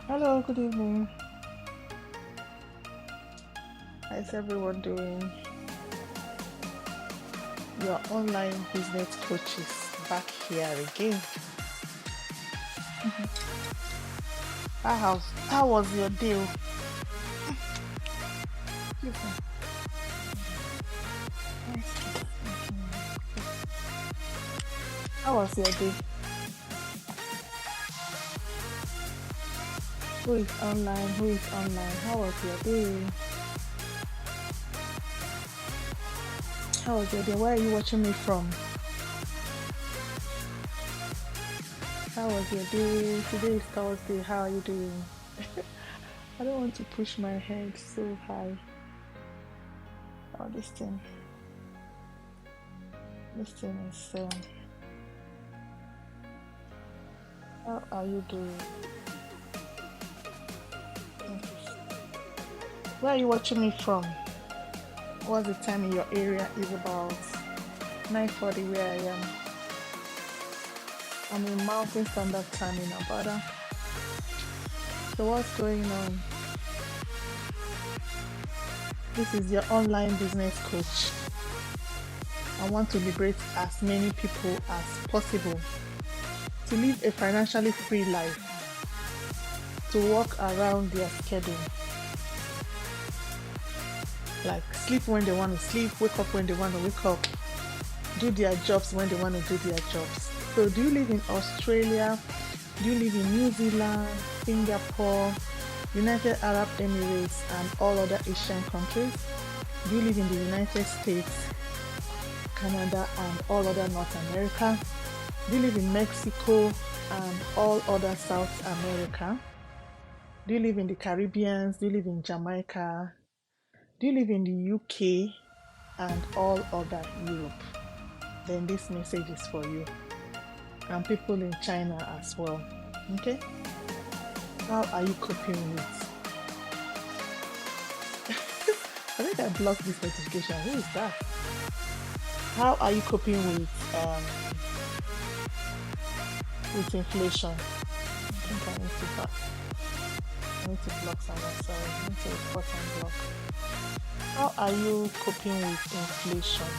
Hello, good evening. How's everyone doing? Your online business coaches back here again. How was your day? Excuse me. How was your day? Who is online? Who is online? How was your day? How was your day? Where are you watching me from? How was your day? Today is Thursday. How are you doing? I don't want to push my head so high. Oh, this thing is. How are you doing? Where are you watching me from? What's the time in your area? Is about 9:40 where I am. I'm in Mountain Standard Time in Nevada. So what's going on? This is your online business coach. I want to liberate as many people as possible to live a financially free life, to walk around their schedule. Like sleep when they want to sleep, wake up when they want to wake up, do their jobs when they want to do their jobs. So do you live in Australia? Do you live in New Zealand, Singapore, United Arab Emirates, and all other Asian countries? Do you live in the United States, Canada, and all other North America? Do you live in Mexico and all other South America? Do you live in the Caribbean? Do you live in Jamaica? Do you live in the UK and all other Europe? Then this message is for you, and people in China as well. Okay? How are you coping with? I think I blocked this notification. Who is that? How are you coping with inflation? I think I need to block someone. Sorry, I need to report and block. How are you coping with inflation?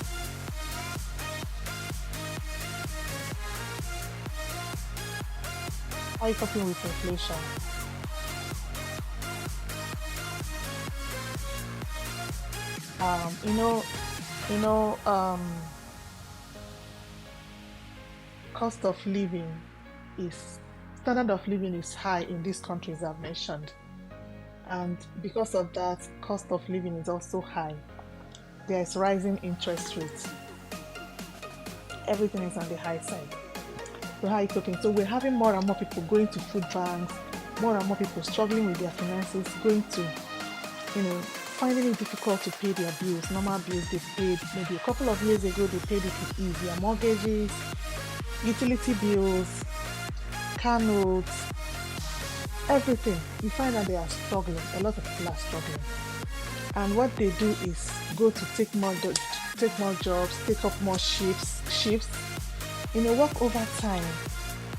How are you coping with inflation? Um, you know, you know, cost of living is standard of living is high in these countries I've mentioned, and because of that, cost of living is also high. There is rising interest rates. Everything is on the high side. So how are you coping? So we're having more and more people going to food banks, more and more people struggling with their finances, going to, finding it difficult to pay their bills. Normal bills they paid maybe a couple of years ago, they paid it with easier mortgages, utility bills, car notes, everything. You find that they are struggling. A lot of people are struggling. And what they do is go to take more jobs, take up more shifts, work overtime,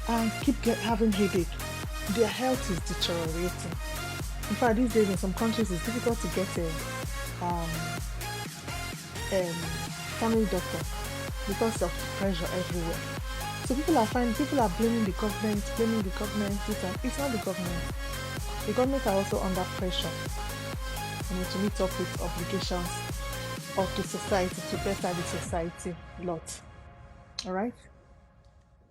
and keep having headache. Their health is deteriorating. In fact, these days in some countries it's difficult to get um, a family doctor because of pressure everywhere. So people are blaming the government, it's not the government. The government are also under pressure, to meet up with obligations of the society to better the society lot. All right.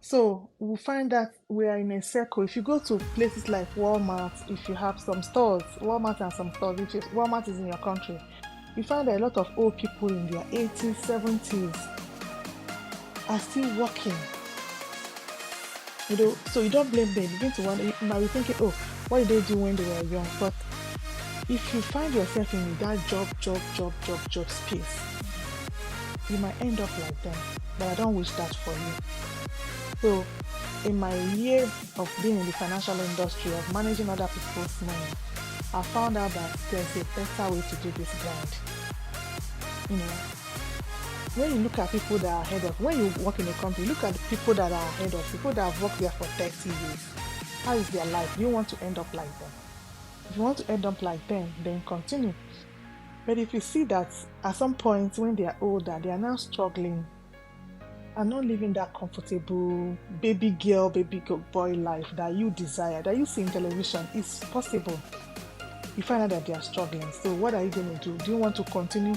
So we'll find that we are in a circle. If you go to places like Walmart, if you have some stores, Walmart and some stores, which is Walmart is in your country, you find that a lot of old people in their 80s, 70s are still working. So you don't blame them. You begin to wonder, you might be thinking, oh, what did they do when they were young? But if you find yourself in that job space, you might end up like them. But I don't wish that for you. So in my years of being in the financial industry, of managing other people's money, I found out that there's a better way to do this grind. When you look at people that are ahead of, when you work in a company, look at the people that are ahead of, people that have worked there for 30 years. How is their life? Do you want to end up like them? If you want to end up like them, then continue. But if you see that at some point when they are older, they are now struggling and not living that comfortable baby girl, baby boy life that you desire, that you see in television, it's possible. You find out that they are struggling. So what are you going to do? Do you want to continue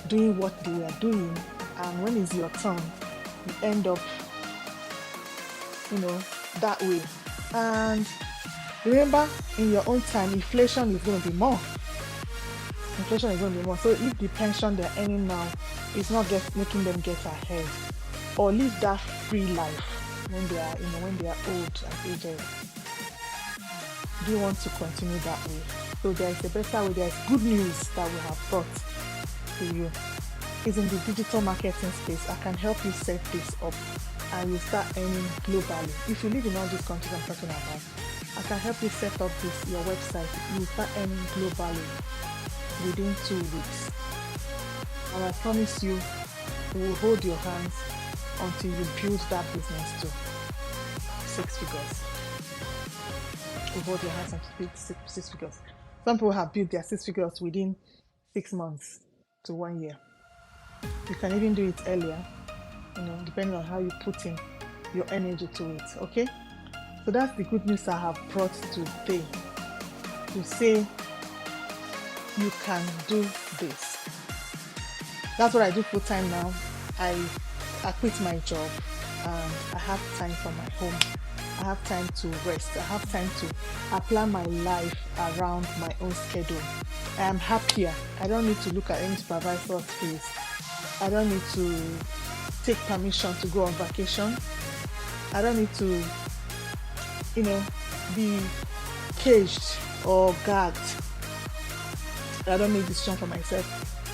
doing what they are doing? And when it's your turn, you end up, that way. And remember, in your own time, inflation is going to be more. Inflation is going to be more. So if the pension they're earning now is not making them get ahead, or live that free life when they are, when they are old and aged, do you want to continue that way? So there is a better way. There is good news that we have brought to you. It's in the digital marketing space. I can help you set this up and you start earning globally. If you live in all these countries I'm talking about, I can help you set up your website. You start earning globally within 2 weeks. And I promise you, we will hold your hands until you build that business to 6 figures. We hold your hands until you build 6 figures. Some people have built their 6 figures within 6 months to 1 year. You can even do it earlier, depending on how you put in your energy to it. Okay? So that's the good news I have brought today, to say you can do this. That's what I do full time now. I quit my job and I have time for my home. I have time to rest. I have time to plan my life around my own schedule. I am happier. I don't need to look at any supervisor's face. I don't need to take permission to go on vacation. I don't need to, be caged or gagged. I don't make decisions for myself.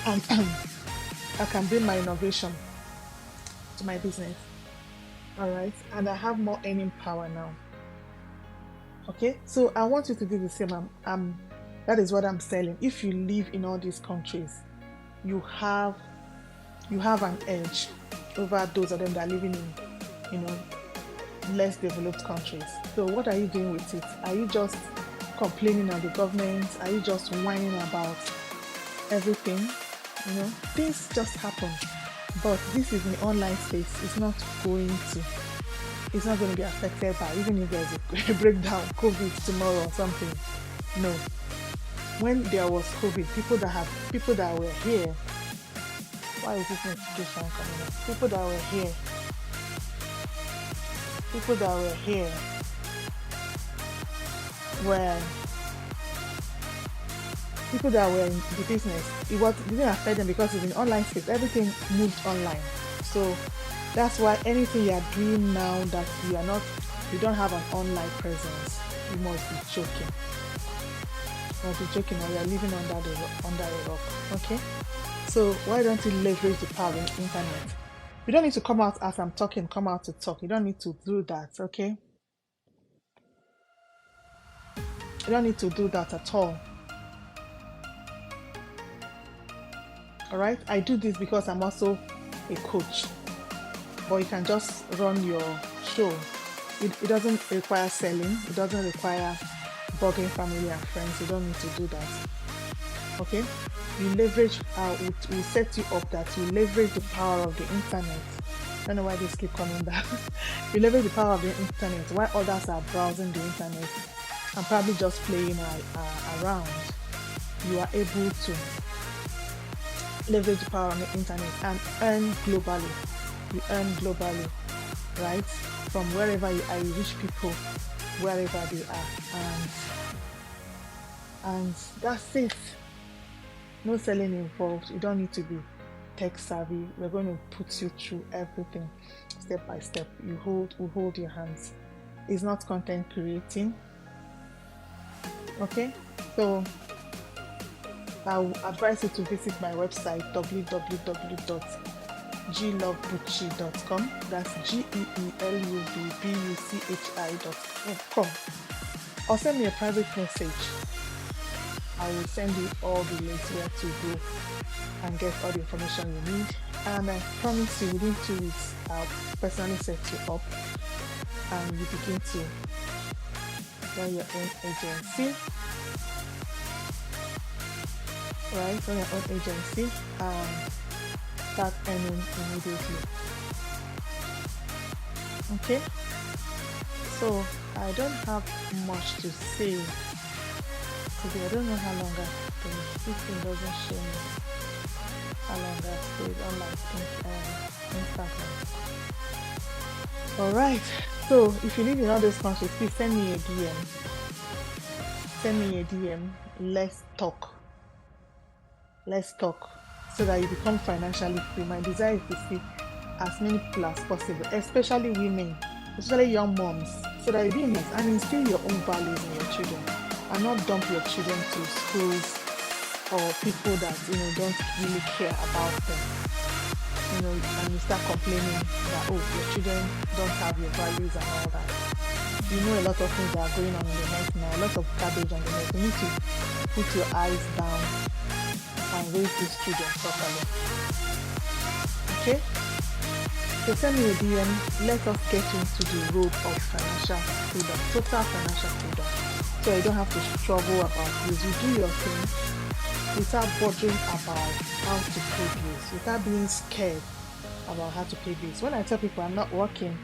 And I can bring my innovation to my business. All right. And I have more earning power now. Okay. So I want you to do the same. That is what I'm selling. If you live in all these countries, you have an edge over those of them that are living in, less developed countries. So what are you doing with it? Are you just complaining on the government? Are you just whining about everything? Things just happen. But this is in the online space. It's not going to be affected by, even if there's a breakdown, COVID tomorrow or something. No. When there was COVID, people that were here, why is this notification coming up? People that were here were people that were in the business. It didn't affect them because it's in online space. Everything moved online. So that's why anything you are doing now that you don't have an online presence, you must be joking. You must be joking, or you are living under a rock. Okay? So why don't you leverage the power of the internet? You don't need to come out as I'm talking, come out to talk. You don't need to do that, okay? You don't need to do that at all. Alright? I do this because I'm also a coach. But you can just run your show. It doesn't require selling. It doesn't require bugging family and friends. You don't need to do that. Okay? You leverage, we set you up that you leverage the power of the internet. I don't know why this keep coming back. You leverage the power of the internet while others are browsing the internet and probably just playing around. You are able to leverage the power of the internet and earn globally. You earn globally, right? From wherever you are, you reach people wherever they are, and that's it. No selling involved. You don't need to be tech savvy. We're going to put you through everything step by step. We hold your hands. It's not content creating. Okay? So I will advise you to visit my website www.geelovebuchi.com. That's geelubbuchi.com. Or send me a private message. I will send you all the links where to go and get all the information you need. And I promise you, within 2 weeks, I'll personally set you up and you begin to run your own agency, right? Run your own agency and start earning immediately. Okay, so I don't have much to say today. I don't know how long I've been. This thing doesn't show me how long I've stayed on Instagram. Alright, so if you live in all those countries, please send me a DM. Send me a DM. Let's talk. Let's talk so that you become financially free. My desire is to see as many people as possible, especially women, especially young moms, so that you be in and instill your own values in your children and not dump your children to schools or people that don't really care about them. And you start complaining that your children don't have your values and all that. You know a lot of things that are going on in the net now, a lot of garbage on the net. You need to put your eyes down and raise these children properly. Okay? So send me a DM. Let us get into the road of financial freedom, total financial freedom. So you don't have to struggle about this. You do your thing without bothering about how to pay bills, without being scared about how to pay bills. When I tell people I'm not working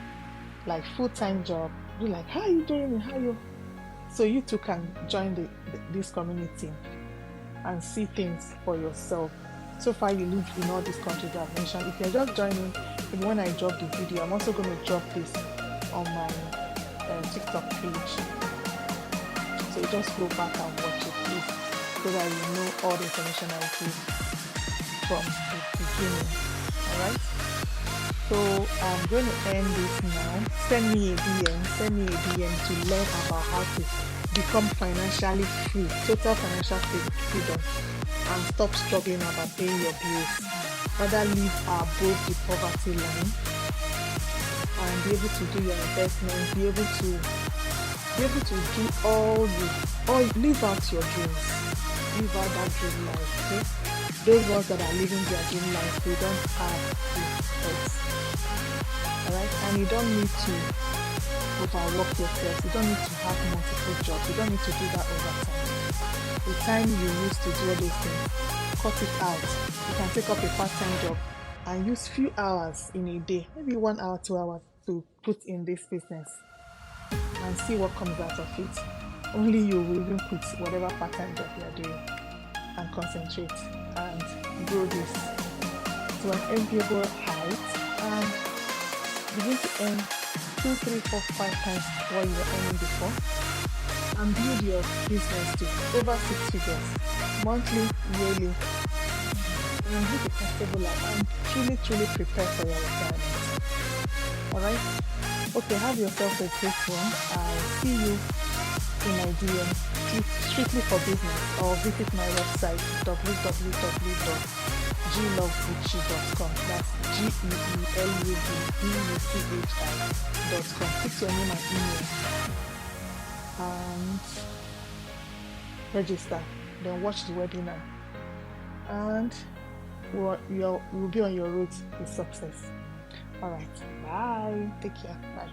like full-time job, they're like, how are you doing it? How are you? So you too can join this community and see things for yourself. So far you live in all these countries I've mentioned. If you're just joining, when I drop the video, I'm also going to drop this on my TikTok page. So you just go back and watch it, please, so that you know all the information I give from the beginning. Alright? So I'm going to end this now. Send me a DM to learn about how to become financially free, total financial freedom, and stop struggling about paying your bills. Rather live above the poverty line and be able to do your investments, be able to do live out your dreams, live out that dream life. Okay? Those ones that are living their dream life, they don't have regrets. Alright, and you don't need to overwork yourself. You don't need to have multiple jobs. You don't need to do that over time. The time you use to do all those things, cut it out. You can take up a part-time job and use few hours in a day, maybe 1 hour, 2 hours to put in this business and see what comes out of it. Only you will even quit whatever part-time job you are doing and concentrate and grow this to an enviable height and begin to earn 2, 3, 4, 5 times what you were earning before, and build your business to over 6 figures, monthly, yearly, and live a comfortable life and truly prepare for your retirement. Alright? Okay, have yourself a great one. I'll see you in my DM, strictly for business, or visit my website www.glovegucci.com. That's GEELUVBUCHI.com. Put your name and email and register. Then watch the webinar, and you'll be on your road to success. Alright, bye. Take care. Bye.